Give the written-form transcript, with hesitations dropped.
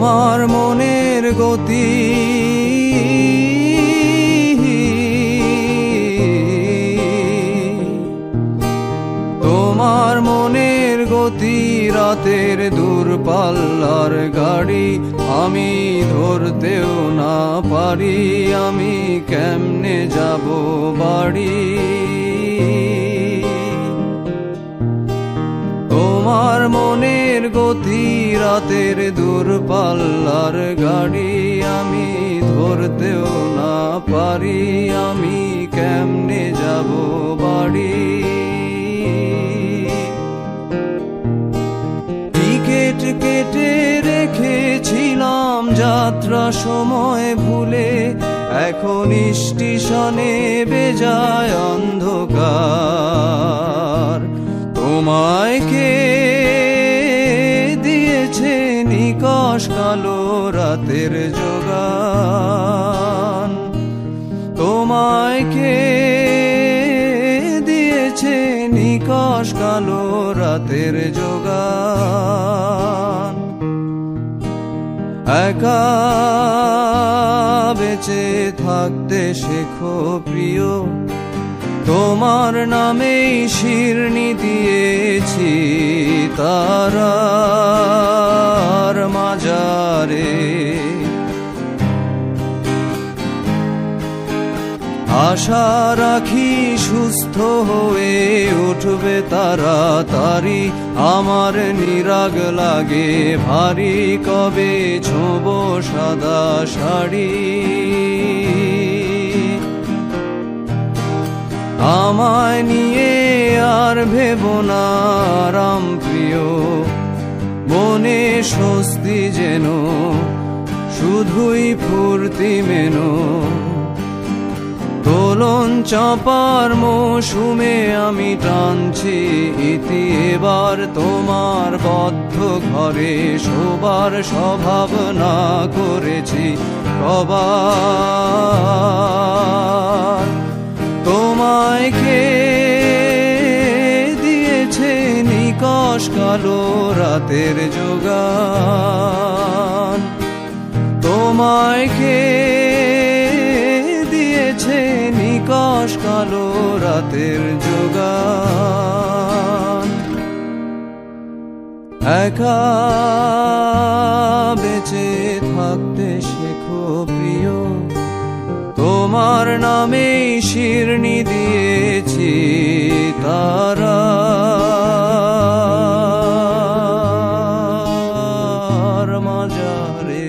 তোমার মনের গতি তোমার মনের গতি রাতের দূরপাল্লার গাড়ি আমি ধরতেও না পারি আমি কেমনে যাব বাড়ি তোমার মনের গতি রাতের দূরপাল্লার গাড়ি আমি ধরতেও না পারি আমি কেমনে যাব বাড়ি টিকেট কেটে রেখেছিলাম যাত্রা সময় ভুলে এখন স্টেশনে বেজায় অন্ধকার তোমায় কে দিয়েছে নিকষ কালো রাতের যোগান তোমায় কে দিয়েছে নিকষ কালো রাতের যোগান একা বেঁচে থাকতে শেখো প্রিয় তোমার নামেই শিরনি দিয়েছি তারার মাজারে আশা রাখি সুস্থ হয়ে উঠবে তাড়াতাড়ি আমার নিরাগ লাগে ভারী কবে ছোঁব সাদা শাড়ি আমায় নিয়ে আর ভেবো না রাম প্রিয় মনে স্বস্তি যেন শুধুই ফুর্তি মেনো দোলন চাপার মৌসুমে আমি টানছি ইতি এবার তোমার বদ্ধ ঘরে শোবার স্বভাব না করেছি কবার তোমায় কে দিয়েছে নিকষ কালো রাতের যোগান তোমায় কে দিয়েছে নিকষ কালো রাতের যোগান একা বেঁচে থাকতে শেখো প্রিয় তোমার নামেই শিরনি দিয়েছি তারার মাজারে